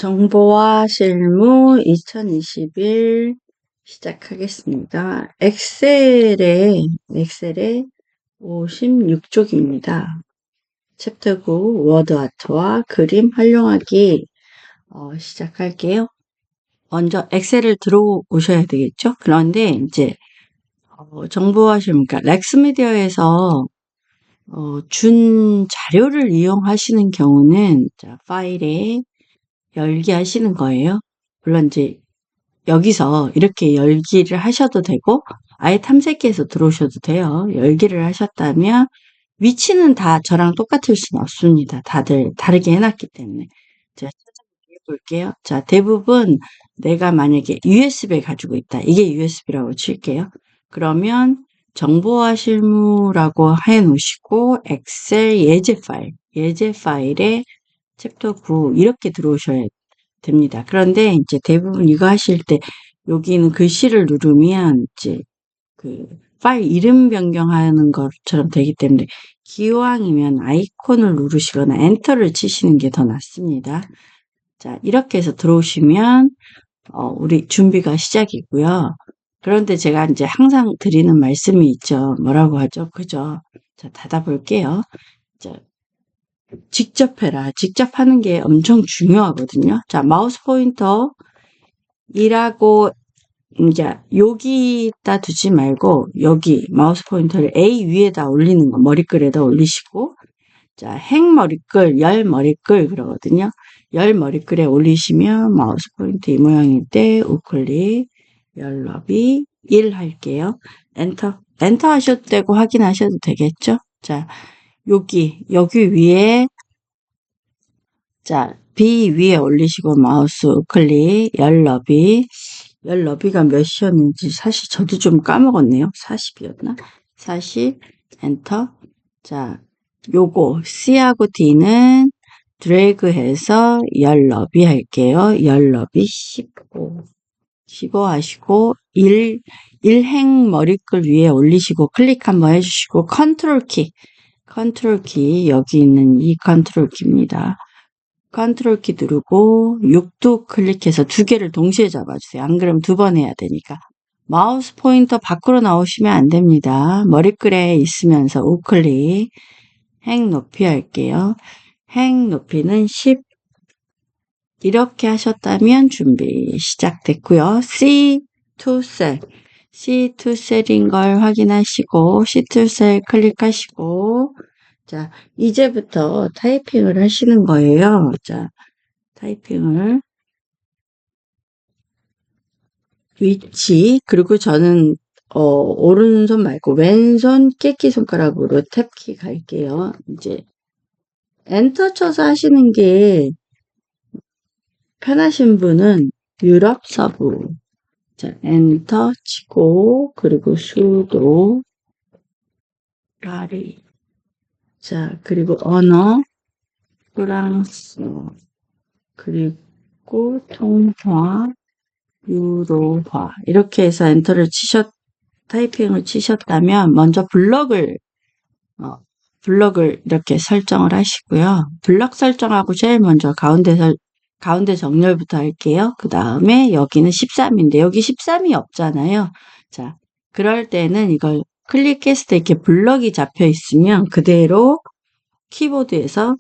정보와 실무 2021 시작하겠습니다. 엑셀에 56쪽입니다. 챕터 9 워드 아트와 그림 활용하기 시작할게요. 먼저 엑셀을 들어오셔야 되겠죠? 그런데 이제 정보와 실무, 그러니까 렉스미디어에서 준 자료를 이용하시는 경우는 자, 파일에 열기 하시는 거예요. 물론 이제 여기서 이렇게 열기를 하셔도 되고 아예 탐색기에서 들어오셔도 돼요. 열기를 하셨다면 위치는 다 저랑 똑같을 수는 없습니다. 다들 다르게 해놨기 때문에. 제가 찾아볼게요. 볼게요. 자, 대부분 내가 만약에 USB에 가지고 있다. 이게 USB라고 칠게요. 그러면 정보와 실무라고 해 놓으시고 엑셀 예제 파일에 챕터 9 이렇게 들어오셔야 됩니다. 그런데 이제 대부분 이거 하실 때 여기는 글씨를 누르면 이제 그 파일 이름 변경하는 것처럼 되기 때문에 기왕이면 아이콘을 누르시거나 엔터를 치시는 게 더 낫습니다. 자, 이렇게 해서 들어오시면 우리 준비가 시작이고요. 그런데 제가 이제 항상 드리는 말씀이 있죠. 뭐라고 하죠? 그죠? 자, 닫아볼게요. 자, 직접 해라. 직접 하는 게 엄청 중요하거든요. 자, 마우스 포인터 이라고 이제 여기다 두지 말고 여기 마우스 포인터를 A 위에다 올리는 거, 머리글에다 올리시고 자, 행머리글, 열머리글 그러거든요. 열머리글에 올리시면 마우스 포인트 이 모양일 때 우클릭, 열너비 1 할게요. 엔터 하셔도 되고 확인하셔도 되겠죠? 자, 여기 위에 자, B 위에 올리시고 마우스 우클릭, 열너비가 몇이었는지 사실 저도 좀 까먹었네요. 40이었나? 40, 엔터. 자, 요거 C하고 D는 드래그해서 열너비 할게요. 열너비 15 하시고 1행 머리글 위에 올리시고 클릭 한번 해주시고 컨트롤 키 여기 있는 이 컨트롤 키입니다. 컨트롤 키 누르고 6도 클릭해서 두 개를 동시에 잡아주세요. 안 그러면 두 번 해야 되니까. 마우스 포인터 밖으로 나오시면 안 됩니다. 머리글에 있으면서 우클릭, 행 높이 할게요. 행 높이는 10. 이렇게 하셨다면 준비 시작됐고요. C2 셀인 걸 확인하시고 C2 셀 클릭하시고 자, 이제부터 타이핑을 하시는 거예요. 자, 타이핑을 위치 그리고 저는 오른손 말고 왼손 깨끼 손가락으로 탭키 갈게요. 이제 엔터 쳐서 하시는 게 편하신 분은 유럽 서부 자, 엔터 치고 그리고 수도 라리 자, 그리고 언어 프랑스 그리고 통화 유로화 이렇게 해서 엔터를 타이핑을 치셨다면 먼저 블럭을 이렇게 설정을 하시고요. 블럭 설정하고 제일 먼저 가운데 정렬부터 할게요. 그 다음에 여기는 13인데 여기 13이 없잖아요. 자, 그럴 때는 이걸 클릭했을 때 이렇게 블럭이 잡혀 있으면 그대로 키보드에서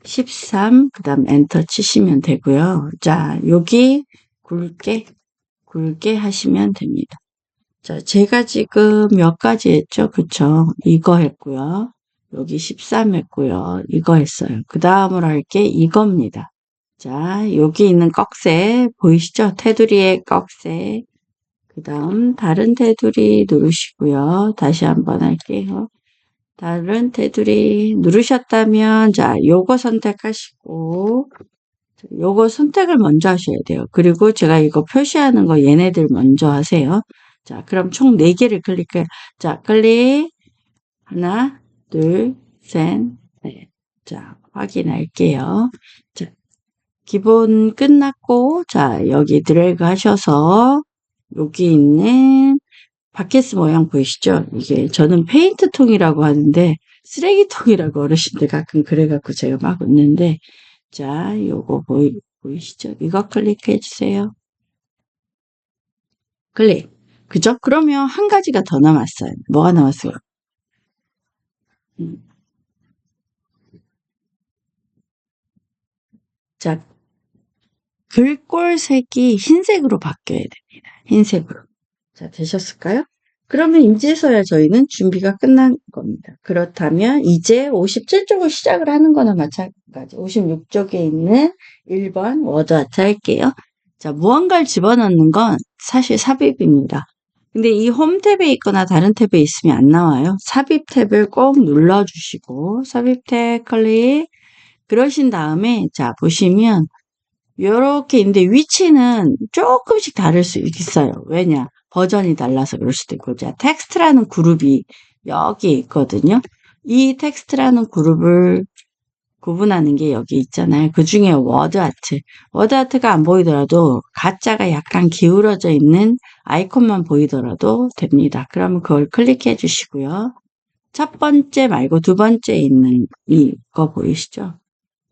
13, 그 다음 엔터 치시면 되고요. 자, 여기 굵게 하시면 됩니다. 자, 제가 지금 몇 가지 했죠? 그쵸? 이거 했고요. 여기 13 했고요. 이거 했어요. 그 다음으로 할 게 이겁니다. 자, 여기 있는 꺽쇠 보이시죠? 테두리의 꺽쇠. 그 다음 다른 테두리 누르시고요. 다시 한번 할게요. 다른 테두리 누르셨다면 자, 요거 선택하시고 요거 선택을 먼저 하셔야 돼요. 그리고 제가 이거 표시하는 거 얘네들 먼저 하세요. 자, 그럼 총 4개를 클릭해요. 자, 클릭 하나, 둘, 셋, 넷. 자, 확인할게요. 자, 기본 끝났고 자, 여기 드래그 하셔서 여기 있는 바켓스 모양 보이시죠? 이게 저는 페인트 통이라고 하는데 쓰레기통이라고 어르신들 가끔 그래갖고 제가 막 웃는데 자, 요거 보이시죠? 이거 클릭해 주세요. 클릭. 그죠? 그러면 한 가지가 더 남았어요. 뭐가 남았어요? 자, 글꼴 색이 흰색으로 바뀌어야 됩니다. 흰색으로. 자, 되셨을까요? 그러면 이제서야 저희는 준비가 끝난 겁니다. 그렇다면 이제 57쪽을 시작을 하는 거나 마찬가지. 56쪽에 있는 1번 워드아트 할게요. 자, 무언가를 집어넣는 건 사실 삽입입니다. 근데 이 홈 탭에 있거나 다른 탭에 있으면 안 나와요. 삽입 탭을 꼭 눌러주시고 삽입 탭 클릭. 그러신 다음에 자 보시면 요렇게 있는데 위치는 조금씩 다를 수 있어요. 왜냐? 버전이 달라서 그럴 수도 있고. 자, 텍스트라는 그룹이 여기 있거든요. 이 텍스트라는 그룹을 구분하는 게 여기 있잖아요. 그 중에 워드아트. 워드아트가 안 보이더라도 가짜가 약간 기울어져 있는 아이콘만 보이더라도 됩니다. 그러면 그걸 클릭해 주시고요. 첫 번째 말고 두 번째 있는 이거 보이시죠?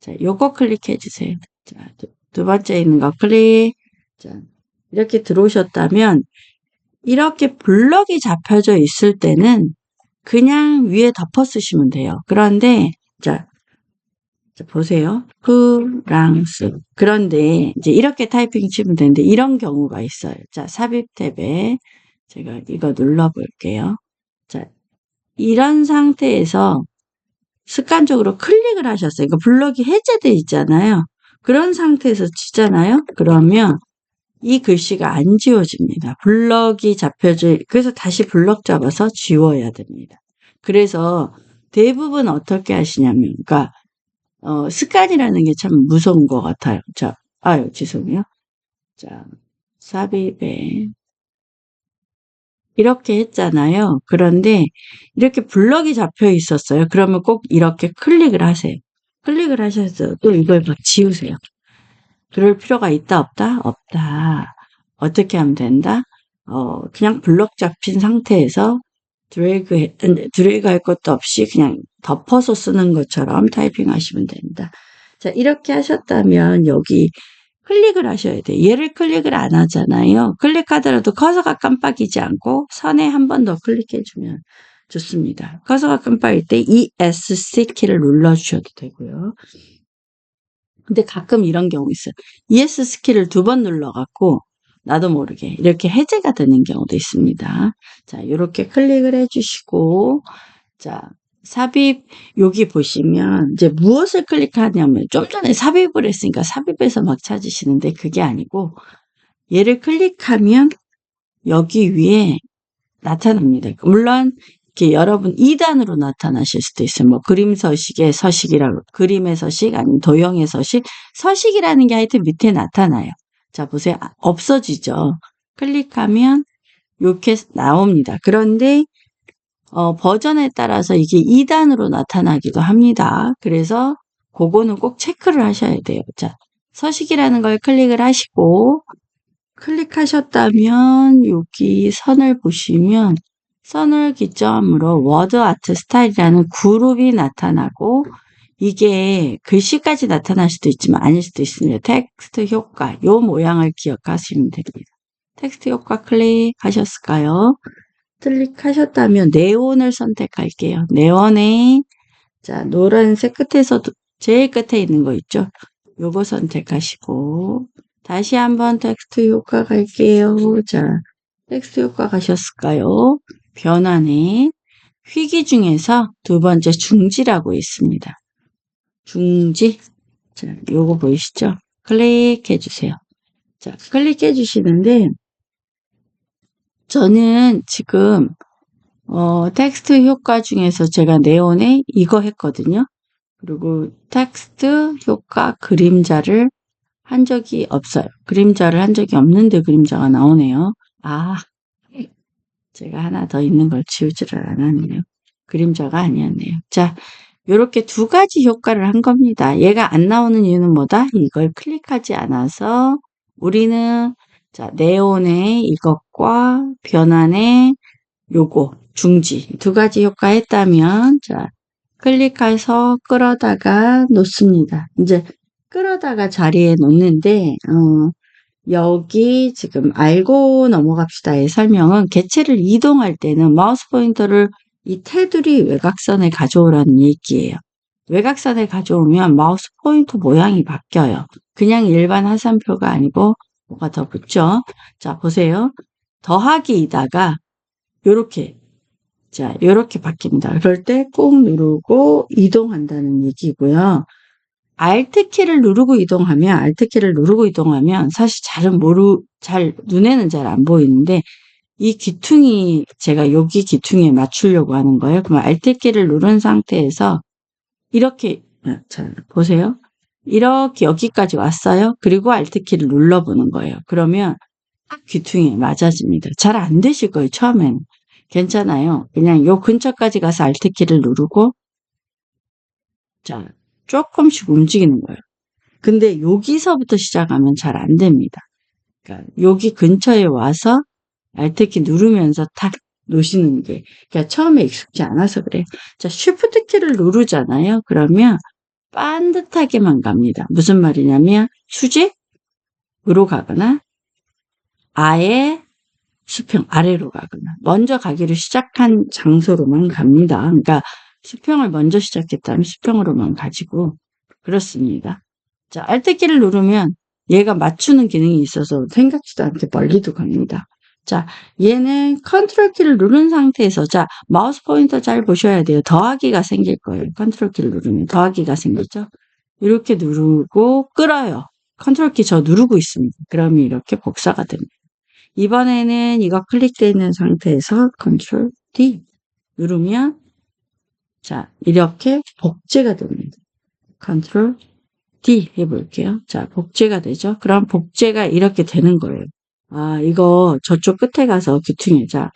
자, 요거 클릭해 주세요. 자, 두 번째 있는 거 클릭. 자, 이렇게 들어오셨다면 이렇게 블럭이 잡혀져 있을 때는 그냥 위에 덮어 쓰시면 돼요. 그런데 자 보세요. 프랑스. 그런데 이제 이렇게 타이핑 치면 되는데 이런 경우가 있어요. 자, 삽입 탭에 제가 이거 눌러 볼게요. 자, 이런 상태에서 습관적으로 클릭을 하셨어요. 그러니까 블럭이 해제돼 있잖아요. 그런 상태에서 치잖아요. 그러면 이 글씨가 안 지워집니다. 블럭이 잡혀져, 그래서 다시 블럭 잡아서 지워야 됩니다. 그래서 대부분 어떻게 하시냐면, 그러니까, 습관이라는 게 참 무서운 것 같아요. 자, 아유, 죄송해요. 자, 삽입에, 이렇게 했잖아요. 그런데 이렇게 블럭이 잡혀 있었어요. 그러면 꼭 이렇게 클릭을 하세요. 클릭을 하셔서 또 이걸 막 지우세요. 그럴 필요가 있다, 없다? 없다. 어떻게 하면 된다? 그냥 블럭 잡힌 상태에서 드래그 할 것도 없이 그냥 덮어서 쓰는 것처럼 타이핑 하시면 된다. 자, 이렇게 하셨다면 여기 클릭을 하셔야 돼요. 얘를 클릭을 안 하잖아요. 클릭하더라도 커서가 깜빡이지 않고 선에 한 번 더 클릭해주면 좋습니다. 커서가 깜빡일 때 ESC 키를 눌러주셔도 되고요. 근데 가끔 이런 경우 있어요. ES 키를 두 번 눌러갖고 나도 모르게 이렇게 해제가 되는 경우도 있습니다. 자, 이렇게 클릭을 해주시고 자, 삽입 여기 보시면 이제 무엇을 클릭하냐면 좀 전에 삽입을 했으니까 삽입해서 막 찾으시는데 그게 아니고 얘를 클릭하면 여기 위에 나타납니다. 물론 이렇게 여러분 2단으로 나타나실 수도 있어요. 뭐 그림 서식의 서식이라고 그림의 서식 아니면 도형의 서식 서식이라는 게 하여튼 밑에 나타나요. 자 보세요. 없어지죠. 클릭하면 이렇게 나옵니다. 그런데 버전에 따라서 이게 2단으로 나타나기도 합니다. 그래서 그거는 꼭 체크를 하셔야 돼요. 자, 서식이라는 걸 클릭을 하시고 클릭하셨다면 여기 선을 보시면 선을 기점으로 워드 아트 스타일이라는 그룹이 나타나고 이게 글씨까지 나타날 수도 있지만 아닐 수도 있습니다. 텍스트 효과, 요 모양을 기억하시면 됩니다. 텍스트 효과 클릭하셨을까요? 클릭하셨다면 네온을 선택할게요. 네온에 자 노란색 끝에서 제일 끝에 있는 거 있죠? 요거 선택하시고 다시 한번 텍스트 효과 갈게요. 자 텍스트 효과 가셨을까요? 변환에 휘기 중에서 두 번째 중지라고 있습니다. 중지. 자, 요거 보이시죠? 클릭해 주세요. 자, 클릭해 주시는데 저는 지금 텍스트 효과 중에서 제가 네온에 이거 했거든요. 그리고 텍스트 효과 그림자를 한 적이 없어요. 그림자를 한 적이 없는데 그림자가 나오네요. 아, 제가 하나 더 있는 걸 지우지를 않았네요. 그림자가 아니었네요. 자, 요렇게 두 가지 효과를 한 겁니다. 얘가 안 나오는 이유는 뭐다? 이걸 클릭하지 않아서 우리는 자, 네온의 이것과 변환의 요거 중지 두 가지 효과 했다면 자, 클릭해서 끌어다가 놓습니다. 이제 끌어다가 자리에 놓는데, 여기 지금 알고 넘어갑시다의 설명은 개체를 이동할 때는 마우스 포인터를 이 테두리 외곽선에 가져오라는 얘기예요. 외곽선에 가져오면 마우스 포인터 모양이 바뀌어요. 그냥 일반 하산표가 아니고 뭐가 더 붙죠? 자, 보세요. 더하기이다가 요렇게, 자, 요렇게 바뀝니다. 그럴 때 꾹 누르고 이동한다는 얘기고요. Alt키를 누르고 이동하면 사실 눈에는 잘 안 보이는데 이 귀퉁이 제가 여기 귀퉁이에 맞추려고 하는 거예요. 그러면 Alt키를 누른 상태에서 이렇게 자 보세요. 이렇게 여기까지 왔어요. 그리고 Alt키를 눌러보는 거예요. 그러면 딱 귀퉁이에 맞아집니다. 잘 안 되실 거예요. 처음에는. 괜찮아요. 그냥 요 근처까지 가서 Alt키를 누르고 자 조금씩 움직이는 거예요. 근데 여기서부터 시작하면 잘 안 됩니다. 그러니까 여기 근처에 와서 Alt키 누르면서 탁 놓으시는 게, 그러니까 처음에 익숙지 않아서 그래요. 자, Shift 키를 누르잖아요. 그러면 반듯하게만 갑니다. 무슨 말이냐면 수직으로 가거나 아예 수평 아래로 가거나 먼저 가기로 시작한 장소로만 갑니다. 그러니까 수평을 먼저 시작했다면 수평으로만 가지고 그렇습니다. 자, Alt키를 누르면 얘가 맞추는 기능이 있어서 생각지도 않게 멀리도 갑니다. 자, 얘는 컨트롤 키를 누른 상태에서, 자, 마우스 포인터 잘 보셔야 돼요. 더하기가 생길 거예요. 컨트롤 키를 누르면 더하기가 생기죠. 이렇게 누르고 끌어요. 컨트롤 키 저 누르고 있습니다. 그러면 이렇게 복사가 됩니다. 이번에는 이거 클릭되어 있는 상태에서 컨트롤 D 누르면 자, 이렇게 복제가 됩니다. 컨트롤 D 해볼게요. 자, 복제가 되죠. 그럼 복제가 이렇게 되는 거예요. 아, 이거 저쪽 끝에 가서 귀퉁이, 자,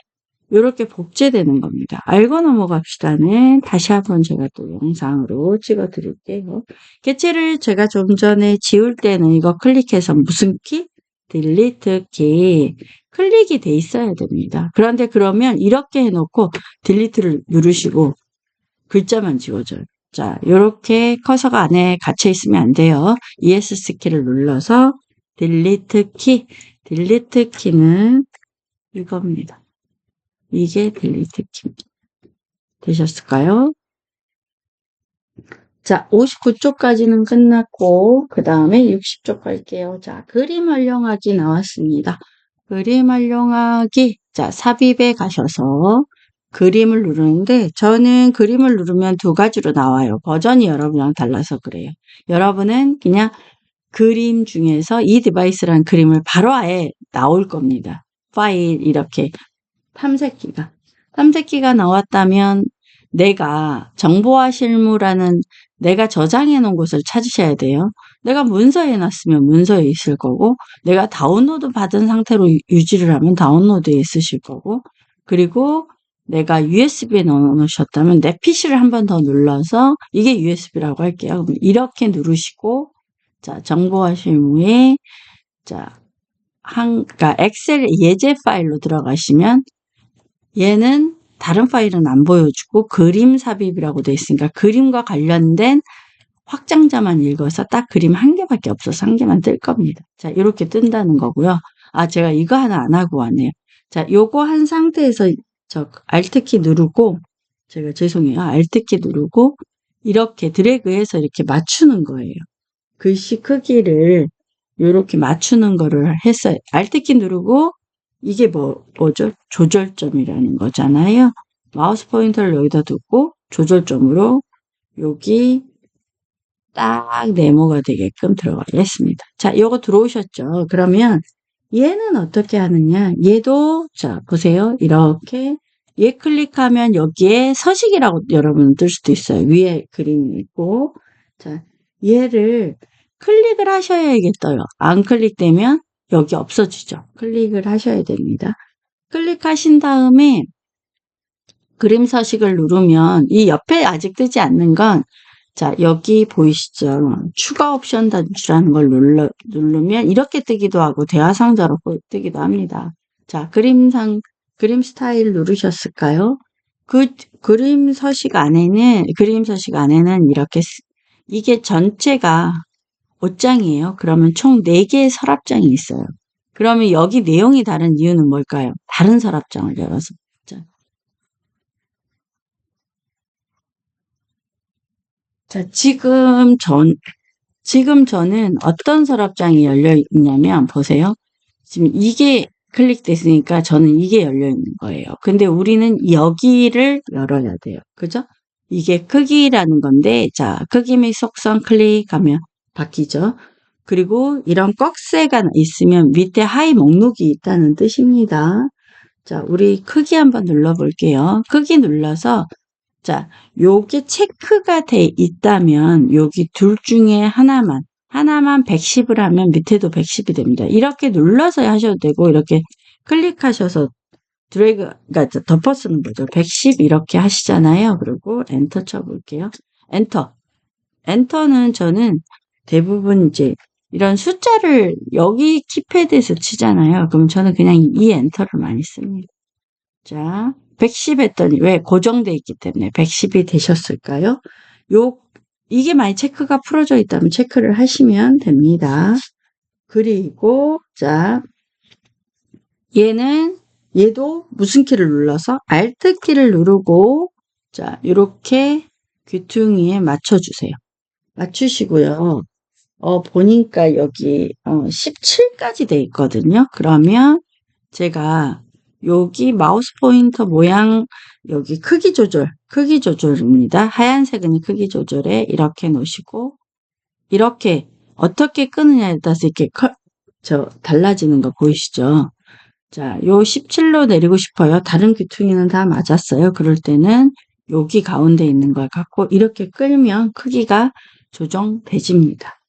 이렇게 복제되는 겁니다. 알고 넘어갑시다는 다시 한번 제가 또 영상으로 찍어 드릴게요. 개체를 제가 좀 전에 지울 때는 이거 클릭해서 무슨 키? 딜리트 키. 클릭이 돼 있어야 됩니다. 그런데 그러면 이렇게 해놓고 딜리트를 누르시고 글자만 지워져요. 자, 요렇게 커서가 안에 갇혀 있으면 안 돼요. ESC 키를 눌러서 딜리트 키는 이겁니다. 이게 딜리트 키입니다. 되셨을까요? 자, 59쪽까지는 끝났고 그 다음에 60쪽 갈게요. 자, 그림 활용하기 나왔습니다. 그림 활용하기. 자, 삽입에 가셔서 그림을 누르는데 저는 그림을 누르면 두 가지로 나와요. 버전이 여러분이랑 달라서 그래요. 여러분은 그냥 그림 중에서 이 디바이스라는 그림을 바로 아예 나올 겁니다. 파일 이렇게 탐색기가 나왔다면 내가 정보화 실무라는 내가 저장해 놓은 곳을 찾으셔야 돼요. 내가 문서에 놨으면 문서에 있을 거고 내가 다운로드 받은 상태로 유지를 하면 다운로드에 있으실 거고 그리고 내가 USB에 넣어놓으셨다면 내 PC를 한 번 더 눌러서 이게 USB라고 할게요. 그럼 이렇게 누르시고 자 정보화 실무에 자 그러니까 엑셀 예제 파일로 들어가시면 얘는 다른 파일은 안 보여주고 그림 삽입이라고 되어 있으니까 그림과 관련된 확장자만 읽어서 딱 그림 한 개밖에 없어서 한 개만 뜰 겁니다. 자, 이렇게 뜬다는 거고요. 아, 제가 이거 하나 안 하고 왔네요. 자, 요거 한 상태에서 저 Alt키 누르고 제가 죄송해요. Alt키 누르고 이렇게 드래그해서 이렇게 맞추는 거예요. 글씨 크기를 이렇게 맞추는 거를 했어요. Alt키 누르고 이게 뭐죠? 조절점이라는 거잖아요. 마우스 포인터를 여기다 두고 조절점으로 여기 딱 네모가 되게끔 들어가겠습니다. 자, 요거 들어오셨죠? 그러면 얘는 어떻게 하느냐? 얘도 자, 보세요. 이렇게 얘 클릭하면 여기에 서식이라고 여러분 뜰 수도 있어요. 위에 그림이 있고 자, 얘를 클릭을 하셔야겠어요. 안 클릭되면 여기 없어지죠. 클릭을 하셔야 됩니다. 클릭하신 다음에 그림 서식을 누르면 이 옆에 아직 뜨지 않는 건 자, 여기 보이시죠? 추가 옵션 단추라는 걸 누르면 이렇게 뜨기도 하고 대화 상자로 뜨기도 합니다. 자, 그림 스타일 누르셨을까요? 그림 서식 안에는 이렇게 이게 전체가 5장이에요. 그러면 총 4개의 서랍장이 있어요. 그러면 여기 내용이 다른 이유는 뭘까요? 다른 서랍장을 열어서. 자, 지금 저는 어떤 서랍장이 열려 있냐면, 보세요. 지금 이게 클릭됐으니까 저는 이게 열려 있는 거예요. 근데 우리는 여기를 열어야 돼요. 그죠? 이게 크기라는 건데, 자, 크기 및 속성 클릭하면 바뀌죠. 그리고 이런 꺽쇠가 있으면 밑에 하이 목록이 있다는 뜻입니다. 자, 우리 크기 한번 눌러볼게요. 크기 눌러서 자, 요게 체크가 돼 있다면 여기 둘 중에 하나만 110을 하면 밑에도 110이 됩니다. 이렇게 눌러서 하셔도 되고 이렇게 클릭하셔서 드래그가 덮어 쓰는 거죠. 110 이렇게 하시잖아요. 그리고 엔터 쳐볼게요. 엔터. 엔터는 저는 대부분 이제 이런 숫자를 여기 키패드에서 치잖아요. 그럼 저는 그냥 이 엔터를 많이 씁니다. 자, 110 했더니 왜 고정돼 있기 때문에 110이 되셨을까요? 이게 만약 체크가 풀어져 있다면 체크를 하시면 됩니다. 그리고 자, 얘도 무슨 키를 눌러서 Alt 키를 누르고 자, 이렇게 귀퉁이에 맞춰주세요. 맞추시고요. 보니까 여기 17까지 돼 있거든요. 그러면 제가 여기 마우스 포인터 모양 여기 크기 조절입니다. 하얀색은 크기 조절에 이렇게 놓으시고 이렇게 어떻게 끄느냐에 따라서 이렇게 달라지는 거 보이시죠? 자, 요 17로 내리고 싶어요. 다른 귀퉁이는 다 맞았어요. 그럴 때는 여기 가운데 있는 걸 갖고 이렇게 끌면 크기가 조정되집니다.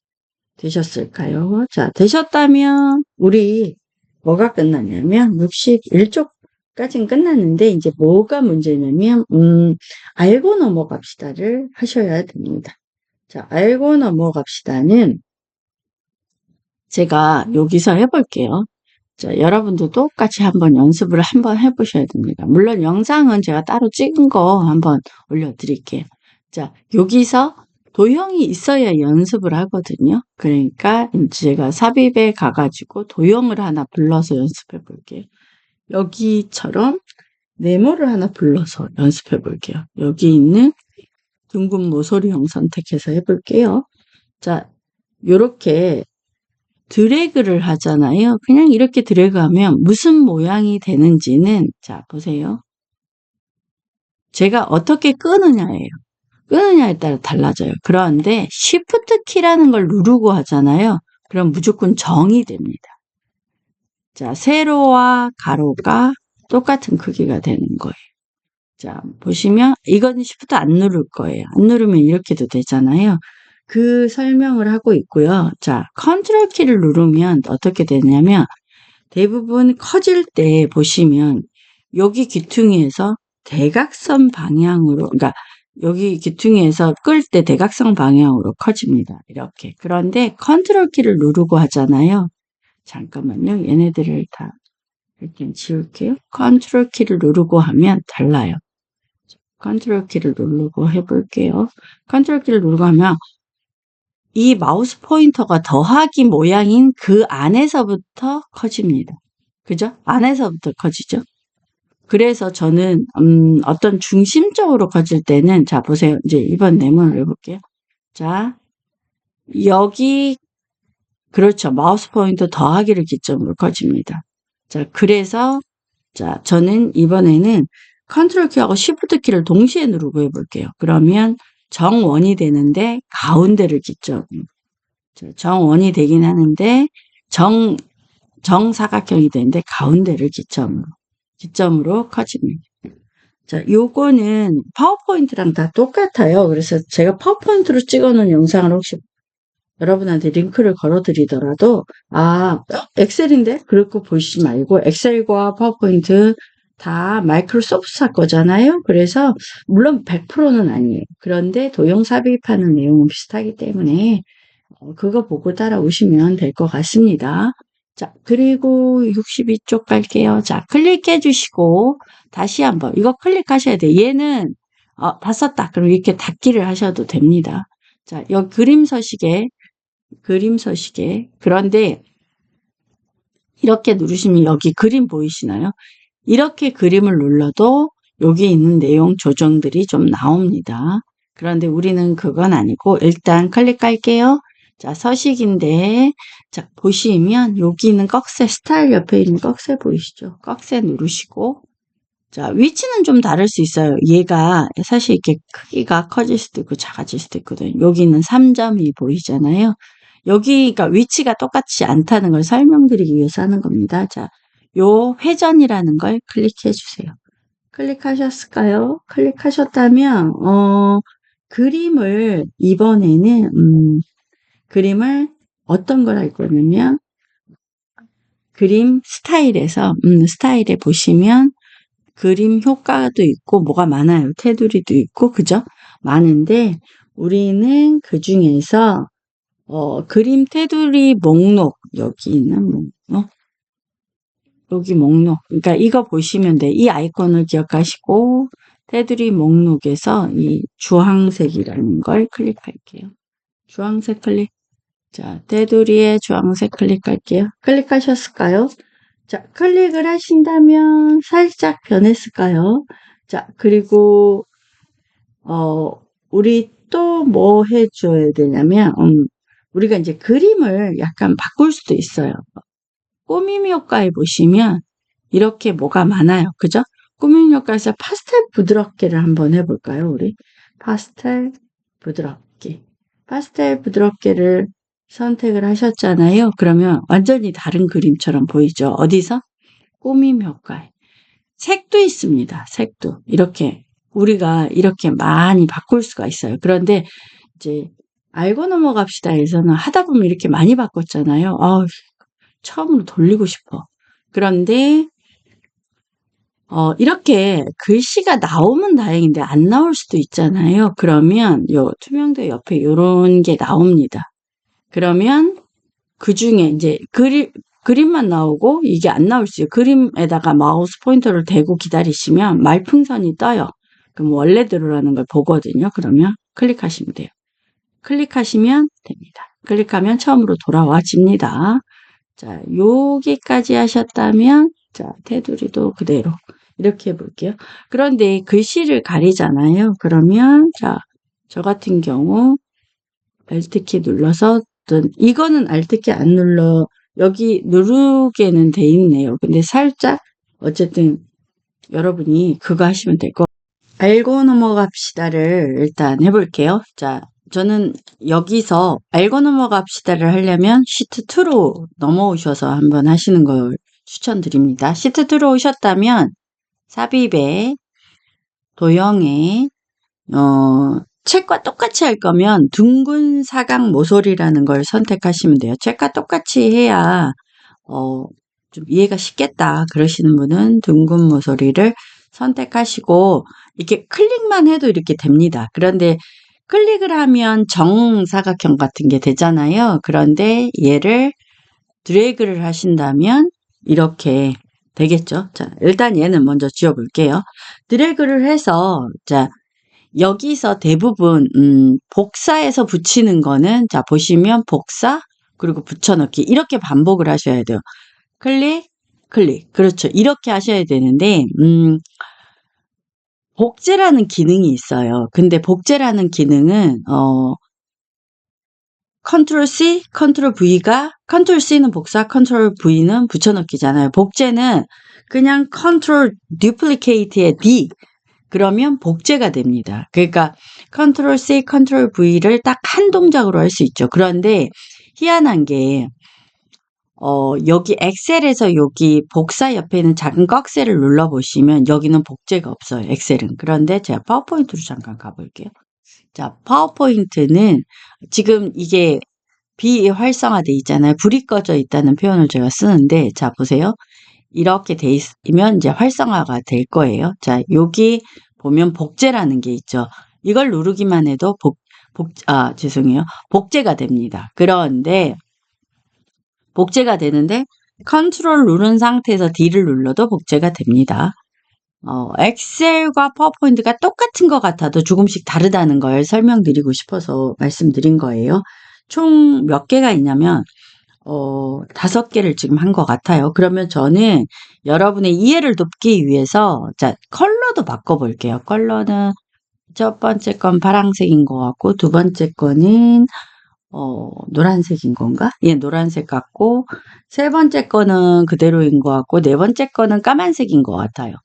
되셨을까요? 자, 되셨다면 우리 뭐가 끝났냐면 61쪽까지는 끝났는데 이제 뭐가 문제냐면 알고 넘어갑시다를 하셔야 됩니다. 자, 알고 넘어갑시다는 제가 여기서 해볼게요. 자, 여러분도 똑같이 한번 연습을 한번 해보셔야 됩니다. 물론 영상은 제가 따로 찍은 거 한번 올려드릴게요. 자, 여기서 도형이 있어야 연습을 하거든요. 그러니까 제가 삽입에 가가지고 도형을 하나 불러서 연습해 볼게요. 여기처럼 네모를 하나 불러서 연습해 볼게요. 여기 있는 둥근 모서리형 선택해서 해볼게요. 자, 요렇게 드래그를 하잖아요. 그냥 이렇게 드래그하면 무슨 모양이 되는지는 자 보세요. 제가 어떻게 끄느냐예요. 끄느냐에 따라 달라져요. 그런데 Shift 키라는 걸 누르고 하잖아요. 그럼 무조건 정이 됩니다. 자, 세로와 가로가 똑같은 크기가 되는 거예요. 자, 보시면 이건 Shift 안 누를 거예요. 안 누르면 이렇게도 되잖아요. 그 설명을 하고 있고요. 자, 컨트롤 키를 누르면 어떻게 되냐면 대부분 커질 때 보시면 여기 귀퉁이에서 대각선 방향으로 그러니까 여기 귀퉁이에서 끌 때 대각선 방향으로 커집니다. 이렇게. 그런데 컨트롤 키를 누르고 하잖아요. 잠깐만요. 얘네들을 다 이렇게 지울게요. 컨트롤 키를 누르고 하면 달라요. 컨트롤 키를 누르고 해볼게요. 컨트롤 키를 누르고 하면 이 마우스 포인터가 더하기 모양인 그 안에서부터 커집니다. 그죠? 안에서부터 커지죠? 그래서 저는 어떤 중심적으로 커질 때는 자 보세요. 이제 이번 네모를 해볼게요. 자 여기 그렇죠. 마우스 포인터 더하기를 기점으로 커집니다. 자 그래서 자 저는 이번에는 컨트롤 키하고 쉬프트 키를 동시에 누르고 해볼게요. 그러면 정원이 되는데 가운데를 기점으로 정원이 되긴 하는데 정사각형이 되는데 가운데를 기점으로 커집니다. 자, 요거는 파워포인트랑 다 똑같아요. 그래서 제가 파워포인트로 찍어놓은 영상을 혹시 여러분한테 링크를 걸어드리더라도 엑셀인데? 그렇고 보시지 말고 엑셀과 파워포인트 다 마이크로소프트 거잖아요. 그래서 물론 100%는 아니에요. 그런데 도형 삽입하는 내용은 비슷하기 때문에 그거 보고 따라오시면 될 것 같습니다. 자, 그리고 62쪽 갈게요. 자, 클릭해 주시고 다시 한번 이거 클릭하셔야 돼요. 얘는 다 썼다. 그럼 이렇게 닫기를 하셔도 됩니다. 자, 여기 그림 서식에 그림 서식에. 그런데 이렇게 누르시면 여기 그림 보이시나요? 이렇게 그림을 눌러도 여기 있는 내용 조정들이 좀 나옵니다. 그런데 우리는 그건 아니고 일단 클릭할게요. 자, 서식인데 자, 보시면 여기 있는 꺽쇠 스타일 옆에 있는 꺽쇠 보이시죠? 꺽쇠 누르시고 자, 위치는 좀 다를 수 있어요. 얘가 사실 이렇게 크기가 커질 수도 있고 작아질 수도 있거든요. 여기 있는 3점이 보이잖아요. 여기가 위치가 똑같지 않다는 걸 설명드리기 위해서 하는 겁니다. 자, 요 회전이라는 걸 클릭해 주세요. 클릭하셨을까요? 클릭하셨다면 그림을 이번에는 그림을 어떤 걸 할 거냐면 그림 스타일에서 스타일에 보시면 그림 효과도 있고 뭐가 많아요. 테두리도 있고 그죠? 많은데 우리는 그 중에서 그림 테두리 목록 여기 있는 목록 여기 목록 그러니까 이거 보시면 돼. 이 아이콘을 기억하시고 테두리 목록에서 이 주황색이라는 걸 클릭할게요. 주황색 클릭. 자, 테두리에 주황색 클릭할게요. 클릭하셨을까요? 자, 클릭을 하신다면 살짝 변했을까요? 자, 그리고 우리 또 뭐 해줘야 되냐면 우리가 이제 그림을 약간 바꿀 수도 있어요. 꾸밈 효과에 보시면 이렇게 뭐가 많아요. 그죠? 꾸밈 효과에서 파스텔 부드럽게를 한번 해볼까요? 우리 파스텔 부드럽게. 파스텔 부드럽게를 선택을 하셨잖아요. 그러면 완전히 다른 그림처럼 보이죠? 어디서? 꾸밈 효과에. 색도 있습니다. 색도. 이렇게 우리가 이렇게 많이 바꿀 수가 있어요. 그런데 이제 알고 넘어갑시다에서는 하다 보면 이렇게 많이 바꿨잖아요. 처음으로 돌리고 싶어. 그런데 이렇게 글씨가 나오면 다행인데 안 나올 수도 있잖아요. 그러면 요 투명도 옆에 요런 게 나옵니다. 그러면 그 중에 이제 그림만 나오고 이게 안 나올 수 있어요. 그림에다가 마우스 포인터를 대고 기다리시면 말풍선이 떠요. 그럼 원래대로라는 걸 보거든요. 그러면 클릭하시면 돼요. 클릭하시면 됩니다. 클릭하면 처음으로 돌아와집니다. 자, 여기까지 하셨다면 자, 테두리도 그대로 이렇게 해볼게요. 그런데 글씨를 가리잖아요. 그러면 자, 저 같은 경우 Alt키 눌러서 이거는 Alt키 안 눌러 여기 누르게는 돼 있네요. 근데 살짝 어쨌든 여러분이 그거 하시면 될 거. 알고 넘어갑시다를 일단 해볼게요. 자, 저는 여기서 알고 넘어갑시다를 하려면 시트 2로 넘어오셔서 한번 하시는 걸 추천드립니다. 시트 2로 오셨다면 삽입에 도형에 책과 똑같이 할 거면 둥근 사각 모서리라는 걸 선택하시면 돼요. 책과 똑같이 해야 좀 이해가 쉽겠다 그러시는 분은 둥근 모서리를 선택하시고 이렇게 클릭만 해도 이렇게 됩니다. 그런데 클릭을 하면 정사각형 같은 게 되잖아요. 그런데 얘를 드래그를 하신다면 이렇게 되겠죠. 자, 일단 얘는 먼저 지워볼게요. 드래그를 해서 자, 여기서 대부분 복사해서 붙이는 거는 자 보시면 복사 그리고 붙여넣기 이렇게 반복을 하셔야 돼요. 클릭 클릭 그렇죠. 이렇게 하셔야 되는데 복제라는 기능이 있어요. 근데 복제라는 기능은 컨트롤 C, 컨트롤 V가 컨트롤 C는 복사, 컨트롤 V는 붙여넣기잖아요. 복제는 그냥 컨트롤 duplicate의 D 그러면 복제가 됩니다. 그러니까 컨트롤 C, 컨트롤 V를 딱 한 동작으로 할 수 있죠. 그런데 희한한 게 여기 엑셀에서 여기 복사 옆에 있는 작은 꺽쇠를 눌러보시면 여기는 복제가 없어요. 엑셀은. 그런데 제가 파워포인트로 잠깐 가볼게요. 자, 파워포인트는 지금 이게 비활성화돼 있잖아요. 불이 꺼져 있다는 표현을 제가 쓰는데 자, 보세요. 이렇게 돼 있으면 이제 활성화가 될 거예요. 자, 여기 보면 복제라는 게 있죠. 이걸 누르기만 해도 죄송해요. 복제가 됩니다. 그런데 복제가 되는데 컨트롤 누른 상태에서 D를 눌러도 복제가 됩니다. 엑셀과 파워포인트가 똑같은 것 같아도 조금씩 다르다는 걸 설명드리고 싶어서 말씀드린 거예요. 총 몇 개가 있냐면 5개를 지금 한 것 같아요. 그러면 저는 여러분의 이해를 돕기 위해서 자, 컬러도 바꿔볼게요. 컬러는 첫 번째 건 파란색인 것 같고 두 번째 거는 노란색인 건가? 예, 노란색 같고 세 번째 거는 그대로인 것 같고 네 번째 거는 까만색인 것 같아요.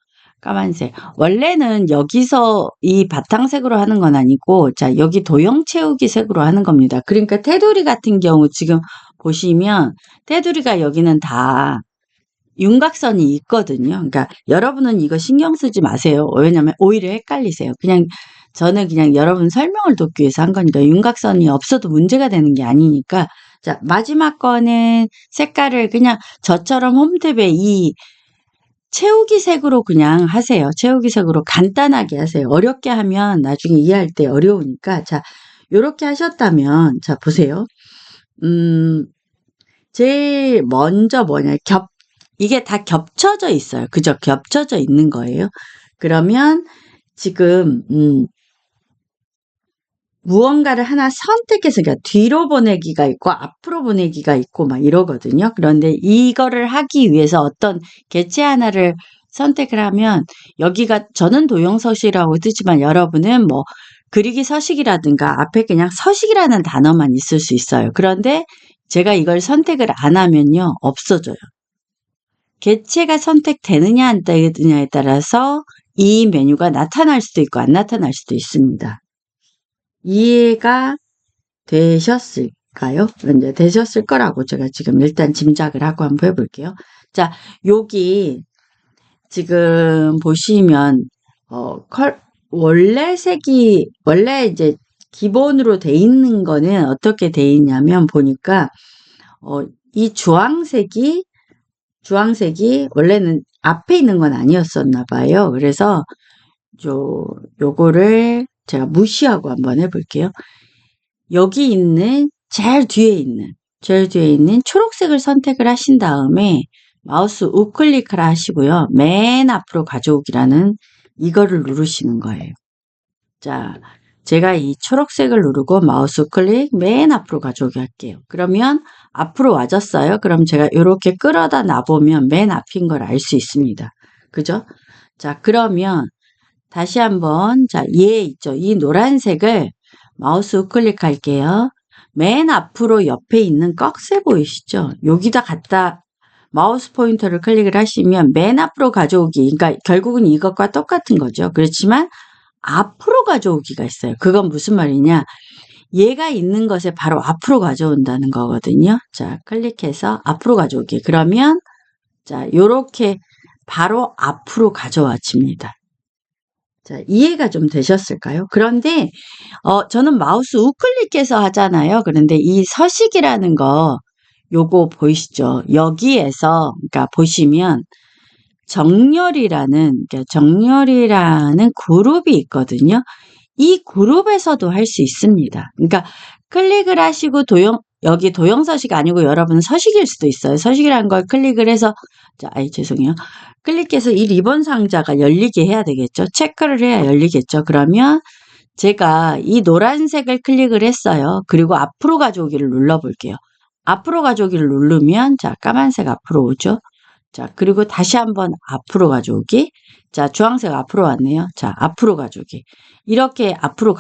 까만색. 원래는 여기서 이 바탕색으로 하는 건 아니고 자, 여기 도형 채우기 색으로 하는 겁니다. 그러니까 테두리 같은 경우 지금 보시면 테두리가 여기는 다 윤곽선이 있거든요. 그러니까 여러분은 이거 신경 쓰지 마세요. 왜냐면 오히려 헷갈리세요. 저는 그냥 여러분 설명을 돕기 위해서 한 거니까 윤곽선이 없어도 문제가 되는 게 아니니까 자, 마지막 거는 색깔을 그냥 저처럼 홈탭에 이 채우기 색으로 그냥 하세요. 채우기 색으로 간단하게 하세요. 어렵게 하면 나중에 이해할 때 어려우니까 자, 요렇게 하셨다면 자, 보세요. 제일 먼저 이게 다 겹쳐져 있어요. 그죠? 겹쳐져 있는 거예요. 그러면 지금 무언가를 하나 선택해서 그러니까 뒤로 보내기가 있고 앞으로 보내기가 있고 막 이러거든요. 그런데 이거를 하기 위해서 어떤 개체 하나를 선택을 하면 여기가 저는 도형서식이라고 쓰지만 여러분은 뭐 그리기 서식이라든가 앞에 그냥 서식이라는 단어만 있을 수 있어요. 그런데 제가 이걸 선택을 안 하면요. 없어져요. 개체가 선택되느냐 안 되느냐에 따라서 이 메뉴가 나타날 수도 있고 안 나타날 수도 있습니다. 이해가 되셨을까요? 이제 되셨을 거라고 제가 지금 일단 짐작을 하고 한번 해볼게요. 자, 여기 지금 보시면 원래 이제 기본으로 돼 있는 거는 어떻게 돼 있냐면 보니까 이 주황색이 원래는 앞에 있는 건 아니었었나 봐요. 그래서 요거를 제가 무시하고 한번 해볼게요. 여기 있는 제일 뒤에 있는 초록색을 선택을 하신 다음에 마우스 우클릭을 하시고요. 맨 앞으로 가져오기라는 이거를 누르시는 거예요. 자, 제가 이 초록색을 누르고 마우스 클릭 맨 앞으로 가져오게 할게요. 그러면 앞으로 와졌어요. 그럼 제가 이렇게 끌어다 놔보면 맨 앞인 걸 알 수 있습니다. 그죠? 자, 그러면 다시 한번 자, 얘 있죠. 이 노란색을 마우스 우클릭할게요. 맨 앞으로 옆에 있는 꺽쇠 보이시죠? 여기다 갖다 마우스 포인터를 클릭을 하시면 맨 앞으로 가져오기. 그러니까 결국은 이것과 똑같은 거죠. 그렇지만 앞으로 가져오기가 있어요. 그건 무슨 말이냐? 얘가 있는 것에 바로 앞으로 가져온다는 거거든요. 자, 클릭해서 앞으로 가져오기. 그러면 자, 요렇게 바로 앞으로 가져와집니다. 자, 이해가 좀 되셨을까요? 그런데 저는 마우스 우클릭해서 하잖아요. 그런데 이 서식이라는 거 요거 보이시죠? 여기에서 그러니까 보시면 정렬이라는 그룹이 있거든요. 이 그룹에서도 할 수 있습니다. 그러니까 클릭을 하시고 여기 도형 서식 아니고 여러분 서식일 수도 있어요. 서식이라는 걸 클릭을 해서 자, 죄송해요. 클릭해서 이 리본 상자가 열리게 해야 되겠죠. 체크를 해야 열리겠죠. 그러면 제가 이 노란색을 클릭을 했어요. 그리고 앞으로 가져오기를 눌러볼게요. 앞으로 가져오기를 누르면 자, 까만색 앞으로 오죠. 자, 그리고 다시 한번 앞으로 가져오기. 자, 주황색 앞으로 왔네요. 자, 앞으로 가져오기. 이렇게 앞으로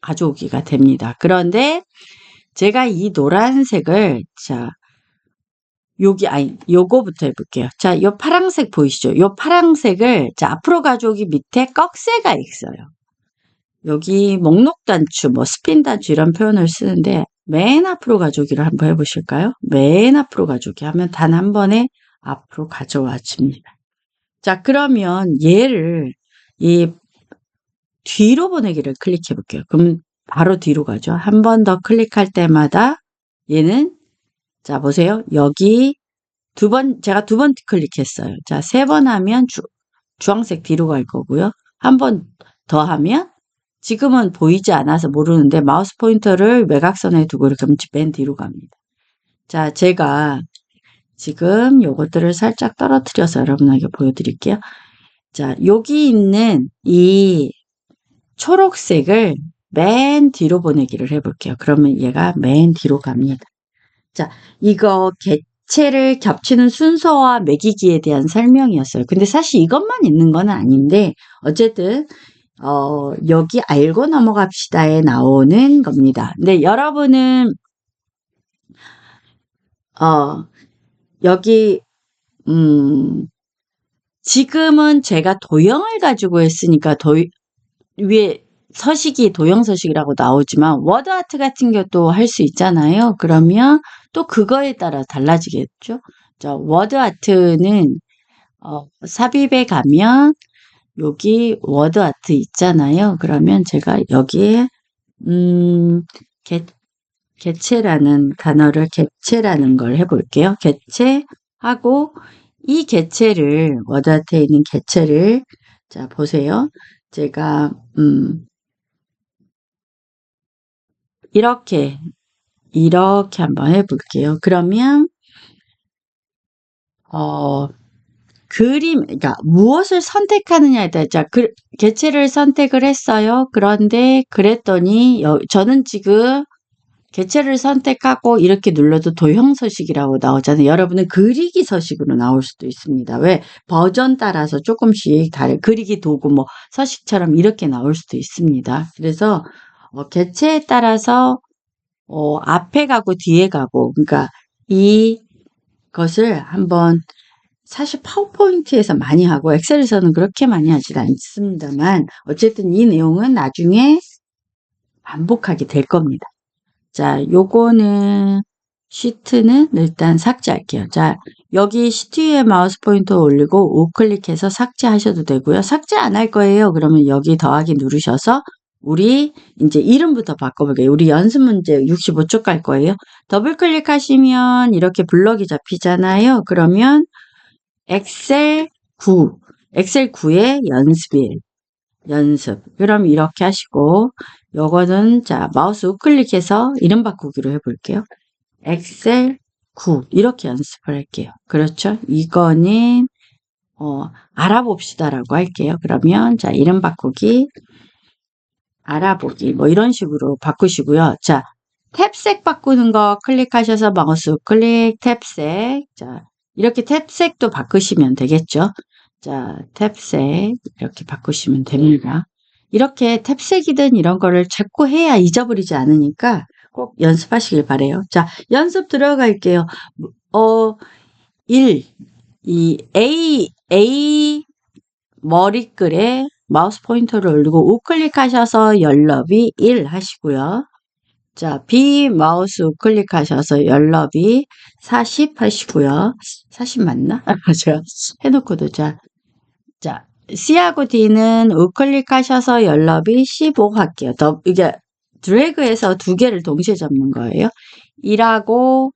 가져오기가 됩니다. 그런데 제가 이 노란색을 자, 요거부터 해볼게요. 자, 요 파란색 보이시죠? 요 파란색을 자, 앞으로 가져오기 밑에 꺽쇠가 있어요. 여기 목록 단추, 뭐 스핀 단추 이런 표현을 쓰는데 맨 앞으로 가져오기를 한번 해보실까요? 맨 앞으로 가져오기 하면 단 한 번에 앞으로 가져와 줍니다. 자, 그러면 얘를 이 뒤로 보내기를 클릭해 볼게요. 그럼 바로 뒤로 가죠. 한 번 더 클릭할 때마다 얘는 자, 보세요. 여기 제가 두 번 클릭했어요. 자, 3번 하면 주황색 뒤로 갈 거고요. 한 번 더 하면 지금은 보이지 않아서 모르는데 마우스 포인터를 외곽선에 두고 이렇게 하면 맨 뒤로 갑니다. 자, 제가 지금 요것들을 살짝 떨어뜨려서 여러분에게 보여드릴게요. 자, 여기 있는 이 초록색을 맨 뒤로 보내기를 해볼게요. 그러면 얘가 맨 뒤로 갑니다. 자, 이거 개체를 겹치는 순서와 매기기에 대한 설명이었어요. 근데 사실 이것만 있는 건 아닌데 어쨌든 여기 알고 넘어갑시다에 나오는 겁니다. 근데 여러분은 여기 지금은 제가 도형을 가지고 했으니까 위에 서식이 도형 서식이라고 나오지만 워드 아트 같은 것도 할 수 있잖아요. 그러면 또 그거에 따라 달라지겠죠. 자, 워드 아트는 삽입에 가면 여기 워드 아트 있잖아요. 그러면 제가 여기에 개체라는 단어를 개체라는 걸 해볼게요. 개체하고 이 개체를 워드 아트에 있는 개체를 자 보세요. 제가 이렇게 한번 해볼게요. 그러면 그림, 그러니까 무엇을 선택하느냐에 따라 자, 개체를 선택을 했어요. 그런데 그랬더니 저는 지금 개체를 선택하고 이렇게 눌러도 도형 서식이라고 나오잖아요. 여러분은 그리기 서식으로 나올 수도 있습니다. 왜? 버전 따라서 조금씩 그리기 도구 뭐 서식처럼 이렇게 나올 수도 있습니다. 그래서 개체에 따라서 앞에 가고 뒤에 가고 그러니까 이것을 한번 사실 파워포인트에서 많이 하고 엑셀에서는 그렇게 많이 하지 않습니다만 어쨌든 이 내용은 나중에 반복하게 될 겁니다. 자, 요거는 시트는 일단 삭제할게요. 자, 여기 시트 위에 마우스 포인터 올리고 우클릭해서 삭제하셔도 되고요. 삭제 안 할 거예요. 그러면 여기 더하기 누르셔서 우리 이제 이름부터 바꿔볼게요. 우리 연습 문제 65쪽 갈 거예요. 더블 클릭하시면 이렇게 블럭이 잡히잖아요. 그러면 엑셀 9에 연습. 그럼 이렇게 하시고 요거는 자 마우스 우클릭해서 이름 바꾸기로 해볼게요. 엑셀 9 이렇게 연습을 할게요. 그렇죠? 이거는 알아봅시다라고 할게요. 그러면 자 이름 바꾸기 알아보기 뭐 이런 식으로 바꾸시고요. 자 탭색 바꾸는 거 클릭하셔서 마우스 우클릭 탭색 자 이렇게 탭색도 바꾸시면 되겠죠. 자 탭색 이렇게 바꾸시면 됩니다. 이렇게 탭색이든 이런 거를 자꾸 해야 잊어버리지 않으니까 꼭 연습하시길 바래요. 자, 연습 들어갈게요. 1. 이 A 머리글에 마우스 포인터를 올리고 우클릭하셔서 열너비 1 하시고요. 자, B 마우스 우클릭하셔서 열너비 40 하시고요. 40 맞나? 제가 해놓고도 자, C하고 D는 우클릭하셔서 열너비 15 할게요. 이게 드래그해서 두 개를 동시에 잡는 거예요. 1하고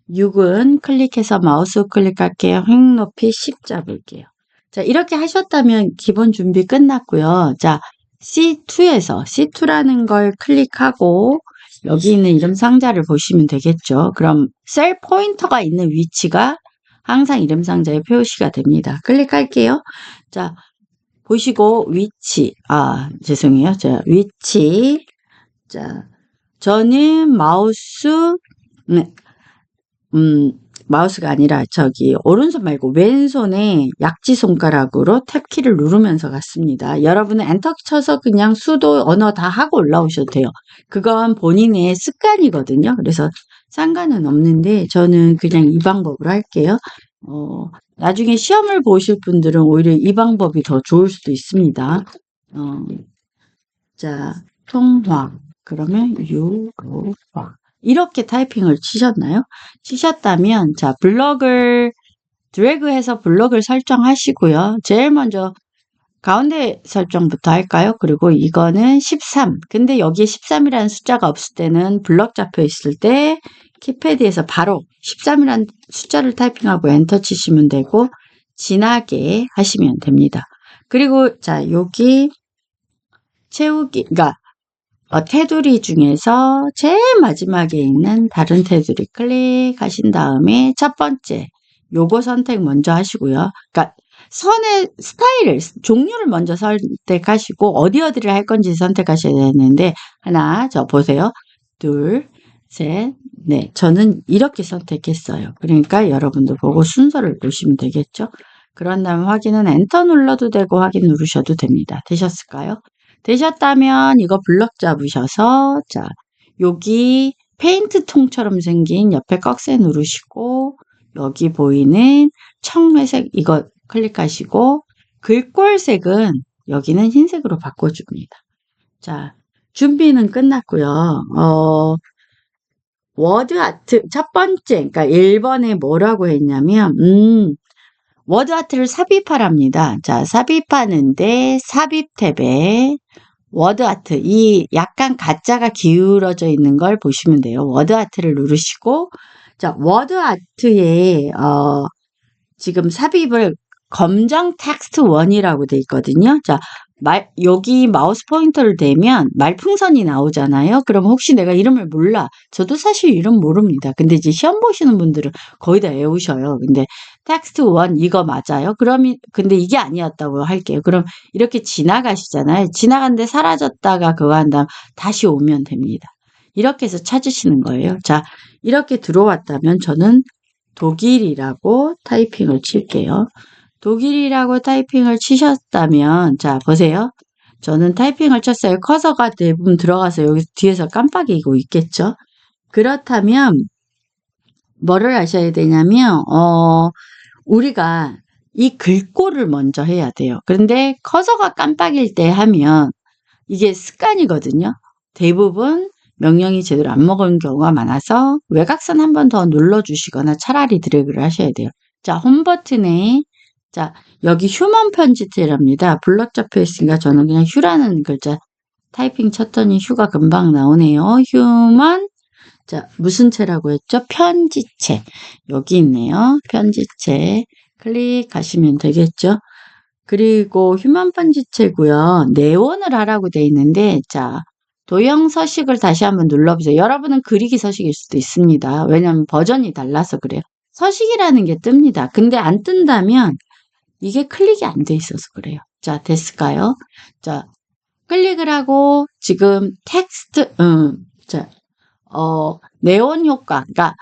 6은 클릭해서 마우스 우클릭할게요. 획 높이 10 잡을게요. 자, 이렇게 하셨다면 기본 준비 끝났고요. 자, C2라는 걸 클릭하고 여기 있는 이름 상자를 보시면 되겠죠. 그럼 셀 포인터가 있는 위치가 항상 이름 상자에 표시가 됩니다. 클릭할게요. 자, 보시고 위치, 죄송해요. 자, 위치. 자, 저는 마우스가 아니라 저기 오른손 말고 왼손에 약지손가락으로 탭키를 누르면서 갔습니다. 여러분은 엔터 쳐서 그냥 수도 언어 다 하고 올라오셔도 돼요. 그건 본인의 습관이거든요. 그래서 상관은 없는데 저는 그냥 이 방법으로 할게요. 나중에 시험을 보실 분들은 오히려 이 방법이 더 좋을 수도 있습니다. 자, 통화. 그러면 유로화. 이렇게 타이핑을 치셨나요? 치셨다면 자 블럭을 드래그해서 블럭을 설정하시고요. 제일 먼저 가운데 설정부터 할까요? 그리고 이거는 13. 근데 여기에 13이라는 숫자가 없을 때는 블럭 잡혀 있을 때 키패드에서 바로 13이라는 숫자를 타이핑하고 엔터 치시면 되고 진하게 하시면 됩니다. 그리고 자 여기 채우기 그러니까 테두리 중에서 제일 마지막에 있는 다른 테두리 클릭하신 다음에 첫 번째 요거 선택 먼저 하시고요. 그러니까 선의 스타일을, 종류를 먼저 선택하시고 어디를 할 건지 선택하셔야 되는데 하나, 저 보세요. 둘, 셋, 넷. 저는 이렇게 선택했어요. 그러니까 여러분도 보고 순서를 보시면 되겠죠. 그런 다음 확인은 엔터 눌러도 되고 확인 누르셔도 됩니다. 되셨을까요? 되셨다면 이거 블럭 잡으셔서 자 여기 페인트 통처럼 생긴 옆에 꺽쇠 누르시고 여기 보이는 청회색 이거 클릭하시고 글꼴색은 여기는 흰색으로 바꿔줍니다. 자, 준비는 끝났고요. 워드 아트 첫 번째, 그러니까 1번에 뭐라고 했냐면 워드 아트를 삽입하랍니다. 자, 삽입하는데 삽입 탭에 워드 아트 이 약간 가짜가 기울어져 있는 걸 보시면 돼요. 워드 아트를 누르시고 자, 워드 아트에 지금 삽입을 검정 텍스트 1이라고 돼 있거든요. 자, 여기 마우스 포인터를 대면 말풍선이 나오잖아요. 그럼 혹시 내가 이름을 몰라. 저도 사실 이름 모릅니다. 근데 이제 시험 보시는 분들은 거의 다 외우셔요. 근데 텍스트 1 이거 맞아요? 근데 이게 아니었다고 할게요. 그럼 이렇게 지나가시잖아요. 지나갔는데 사라졌다가 그거 한 다음 다시 오면 됩니다. 이렇게 해서 찾으시는 거예요. 자, 이렇게 들어왔다면 저는 독일이라고 타이핑을 칠게요. 독일이라고 타이핑을 치셨다면 자 보세요. 저는 타이핑을 쳤어요. 커서가 대부분 들어가서 여기 뒤에서 깜빡이고 있겠죠. 그렇다면 뭐를 하셔야 되냐면 우리가 이 글꼴을 먼저 해야 돼요. 그런데 커서가 깜빡일 때 하면 이게 습관이거든요. 대부분 명령이 제대로 안 먹은 경우가 많아서 외곽선 한 번 더 눌러주시거나 차라리 드래그를 하셔야 돼요. 자, 홈 버튼에 자 여기 휴먼 편지체랍니다. 블럭 잡혀 있으니까 저는 그냥 휴라는 글자 타이핑 쳤더니 휴가 금방 나오네요. 휴먼 자 무슨 채라고 했죠? 편지체 여기 있네요. 편지체 클릭하시면 되겠죠. 그리고 휴먼 편지체고요. 내원을 하라고 돼 있는데 자 도형 서식을 다시 한번 눌러보세요. 여러분은 그리기 서식일 수도 있습니다. 왜냐하면 버전이 달라서 그래요. 서식이라는 게 뜹니다. 근데 안 뜬다면 이게 클릭이 안 돼 있어서 그래요. 자, 됐을까요? 자, 클릭을 하고 지금 텍스트, 자, 네온 효과, 그러니까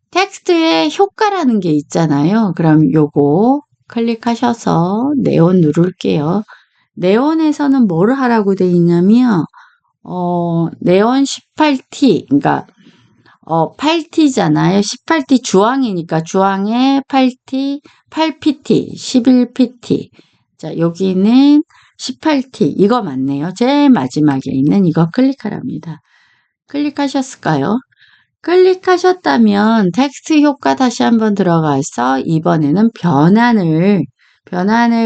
텍스트에 효과라는 게 있잖아요. 그럼 요거 클릭하셔서 네온 누를게요. 네온에서는 뭐를 하라고 돼 있냐면 네온 18T, 그러니까 8T잖아요. 18T 주황이니까 주황에 8T, 8PT, 11PT. 자, 여기는 18T. 이거 맞네요. 제일 마지막에 있는 이거 클릭하랍니다. 클릭하셨을까요? 클릭하셨다면 텍스트 효과 다시 한번 들어가서 이번에는 변환을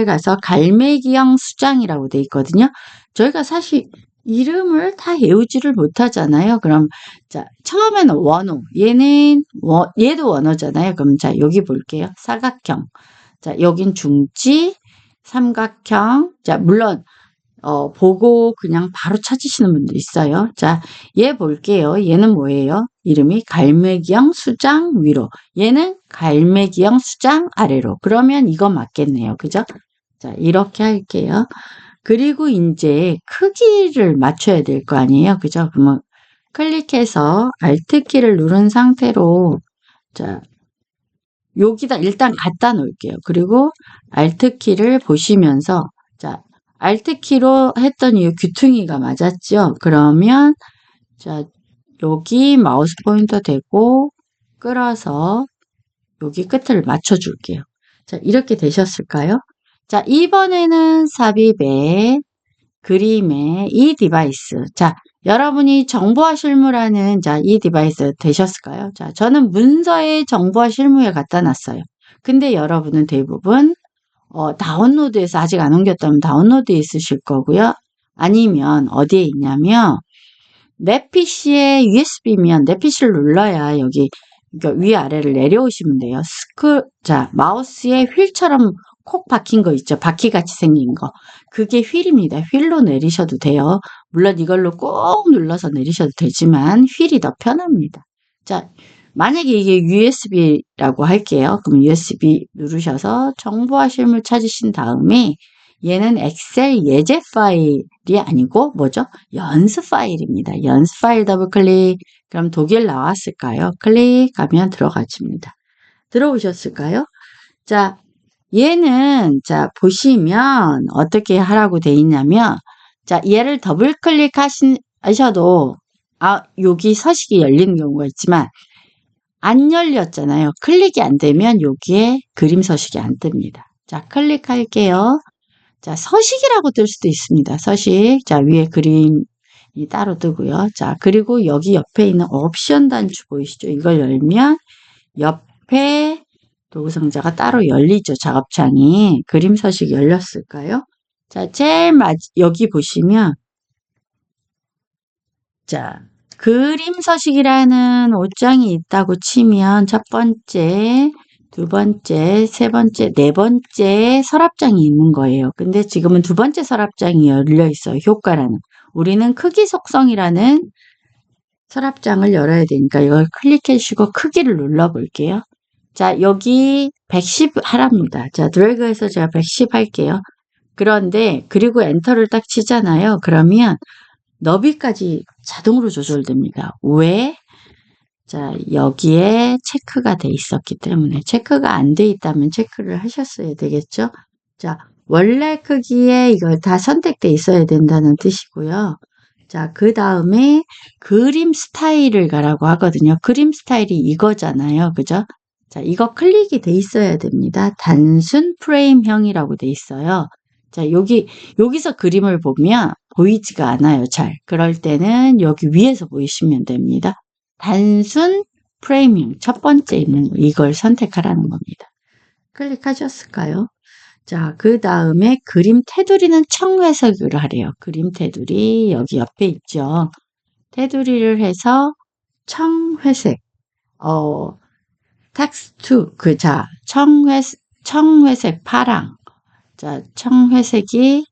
가서 갈매기형 수장이라고 돼 있거든요. 저희가 사실 이름을 다 외우지를 못하잖아요. 그럼 자 처음에는 원호 얘도 원호잖아요. 그럼 자 여기 볼게요. 사각형 자 여긴 중지 삼각형 자 물론 보고 그냥 바로 찾으시는 분도 있어요. 자, 얘 볼게요. 얘는 뭐예요? 이름이 갈매기형 수장 위로. 얘는 갈매기형 수장 아래로. 그러면 이거 맞겠네요. 그죠? 자, 이렇게 할게요. 그리고 이제 크기를 맞춰야 될 거 아니에요. 그죠? 그러면 클릭해서 Alt키를 누른 상태로 자, 여기다 일단 갖다 놓을게요. 그리고 Alt키를 보시면서 자, Alt키로 했더니 귀퉁이가 맞았죠? 그러면 자 여기 마우스 포인터 대고 끌어서 여기 끝을 맞춰 줄게요. 자 이렇게 되셨을까요? 자 이번에는 삽입에 그림에 이 디바이스 자 여러분이 정보화 실무라는 자 이 디바이스 되셨을까요? 자 저는 문서에 정보화 실무에 갖다 놨어요. 근데 여러분은 대부분 다운로드해서 아직 안 옮겼다면 다운로드에 있으실 거고요. 아니면 어디에 있냐면 내 PC에 USB면 내 PC를 눌러야 여기 위아래를 내려오시면 돼요. 자 마우스에 휠처럼 콕 박힌 거 있죠. 바퀴같이 생긴 거. 그게 휠입니다. 휠로 내리셔도 돼요. 물론 이걸로 꼭 눌러서 내리셔도 되지만 휠이 더 편합니다. 자 만약에 이게 USB라고 할게요. 그럼 USB 누르셔서 정보화 실물 찾으신 다음에 얘는 엑셀 예제 파일이 아니고 뭐죠? 연습 파일입니다. 연습 파일 더블 클릭. 그럼 독일 나왔을까요? 클릭하면 들어가집니다. 들어오셨을까요? 자, 얘는 자 보시면 어떻게 하라고 돼 있냐면 자 얘를 더블 클릭하셔도 여기 서식이 열리는 경우가 있지만 안 열렸잖아요. 클릭이 안 되면 여기에 그림 서식이 안 뜹니다. 자 클릭할게요. 자 서식이라고 뜰 수도 있습니다. 서식. 자 위에 그림이 따로 뜨고요. 자 그리고 여기 옆에 있는 옵션 단추 보이시죠? 이걸 열면 옆에 도구상자가 따로 열리죠. 작업창이. 그림 서식 열렸을까요? 자, 제일 여기 보시면 자, 그림 서식이라는 옷장이 있다고 치면 첫 번째, 두 번째, 세 번째, 네 번째 서랍장이 있는 거예요. 근데 지금은 두 번째 서랍장이 열려 있어요. 효과라는. 우리는 크기 속성이라는 서랍장을 열어야 되니까 이걸 클릭해 주시고 크기를 눌러 볼게요. 자, 여기 110 하랍니다. 자, 드래그해서 제가 110 할게요. 그런데 그리고 엔터를 딱 치잖아요. 그러면 너비까지 자동으로 조절됩니다. 왜? 자, 여기에 체크가 돼 있었기 때문에 체크가 안 돼 있다면 체크를 하셨어야 되겠죠? 자, 원래 크기에 이걸 다 선택돼 있어야 된다는 뜻이고요. 자, 그 다음에 그림 스타일을 가라고 하거든요. 그림 스타일이 이거잖아요. 그죠? 자, 이거 클릭이 돼 있어야 됩니다. 단순 프레임형이라고 돼 있어요. 자, 여기서 그림을 보면 보이지가 않아요. 잘. 그럴 때는 여기 위에서 보이시면 됩니다. 단순 프레임형, 첫 번째 있는 이걸 선택하라는 겁니다. 클릭하셨을까요? 자, 그 다음에 그림 테두리는 청회색으로 하래요. 그림 테두리 여기 옆에 있죠. 테두리를 해서 청회색, 텍스트, 청회색 파랑. 자, 청회색이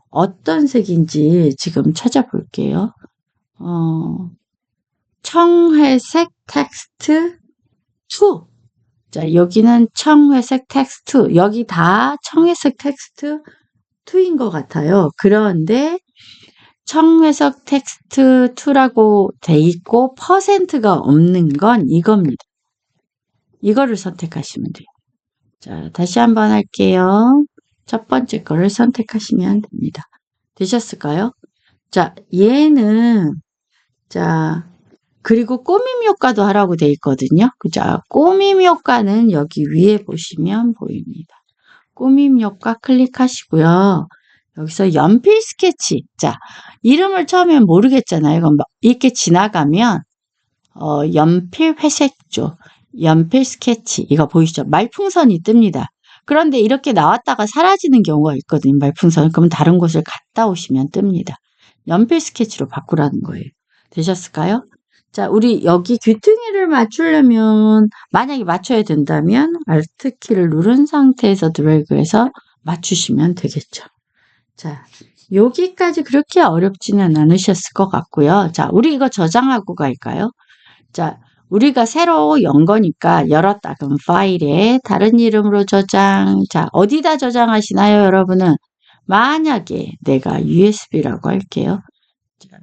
어떤 색인지 지금 찾아볼게요. 청회색 텍스트 2. 자, 여기는 청회색 텍스트. 여기 다 청회색 텍스트 2인 것 같아요. 그런데 청회색 텍스트 2라고 돼 있고 퍼센트가 없는 건 이겁니다. 이거를 선택하시면 돼요. 자, 다시 한번 할게요. 첫 번째 거를 선택하시면 됩니다. 되셨을까요? 자, 얘는 자, 그리고 꾸밈 효과도 하라고 돼 있거든요. 그죠? 꾸밈 효과는 여기 위에 보시면 보입니다. 꾸밈 효과 클릭하시고요. 여기서 연필 스케치. 자, 이름을 처음엔 모르겠잖아요. 그럼 이렇게 지나가면 연필 회색조, 연필 스케치 이거 보이시죠? 말풍선이 뜹니다. 그런데 이렇게 나왔다가 사라지는 경우가 있거든요. 말풍선. 그럼 다른 곳을 갔다 오시면 뜹니다. 연필 스케치로 바꾸라는 거예요. 되셨을까요? 자, 우리 여기 귀퉁이를 맞추려면 만약에 맞춰야 된다면 Alt 키를 누른 상태에서 드래그해서 맞추시면 되겠죠. 자, 여기까지 그렇게 어렵지는 않으셨을 것 같고요. 자, 우리 이거 저장하고 갈까요? 자, 우리가 새로 연 거니까 열었다. 그럼 파일에 다른 이름으로 저장. 자, 어디다 저장하시나요, 여러분은? 만약에 내가 USB라고 할게요. 자,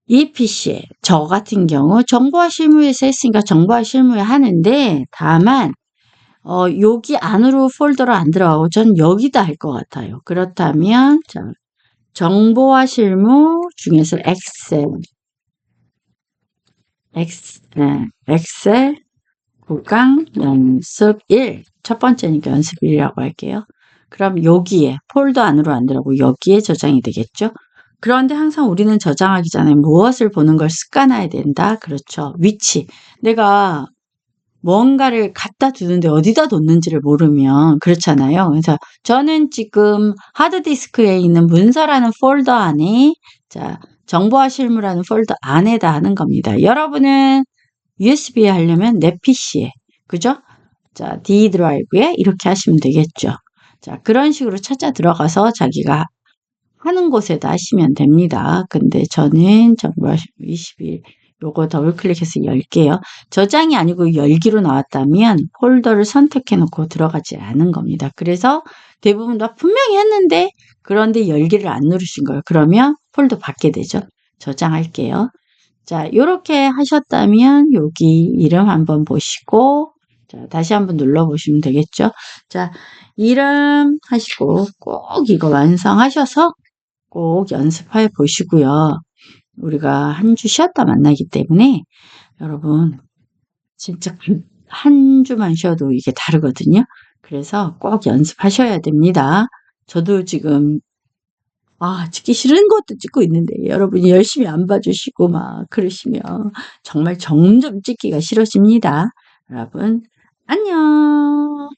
이 PC에 저 같은 경우 정보화 실무에서 했으니까 정보화 실무에 하는데 다만 여기 안으로 폴더로 안 들어가고 전 여기다 할 것 같아요. 그렇다면 자, 정보화 실무 중에서 엑셀 구강 연습 1 첫 번째니까 연습 1이라고 할게요. 그럼 여기에 폴더 안으로 안 들어가고 여기에 저장이 되겠죠. 그런데 항상 우리는 저장하기 전에 무엇을 보는 걸 습관해야 된다. 그렇죠. 위치. 내가 뭔가를 갖다 두는데 어디다 뒀는지를 모르면 그렇잖아요. 그래서 저는 지금 하드디스크에 있는 문서라는 폴더 안에 자, 정보화 실무라는 폴더 안에다 하는 겁니다. 여러분은 USB에 하려면 내 PC에 그죠? 자, D 드라이브에 이렇게 하시면 되겠죠. 자, 그런 식으로 찾아 들어가서 자기가 하는 곳에다 하시면 됩니다. 근데 저는 정보화 실무 21 요거 더블 클릭해서 열게요. 저장이 아니고 열기로 나왔다면 폴더를 선택해 놓고 들어가지 않은 겁니다. 그래서 대부분 다 분명히 했는데 그런데 열기를 안 누르신 거예요. 그러면 폴더 받게 되죠. 저장할게요. 자, 요렇게 하셨다면 여기 이름 한번 보시고 자, 다시 한번 눌러보시면 되겠죠. 자, 이름 하시고 꼭 이거 완성하셔서 꼭 연습해 보시고요. 우리가 한 주 쉬었다 만나기 때문에 여러분 진짜 한 주만 쉬어도 이게 다르거든요. 그래서 꼭 연습하셔야 됩니다. 저도 지금 찍기 싫은 것도 찍고 있는데 여러분이 열심히 안 봐주시고 막 그러시면 정말 점점 찍기가 싫어집니다. 여러분 안녕.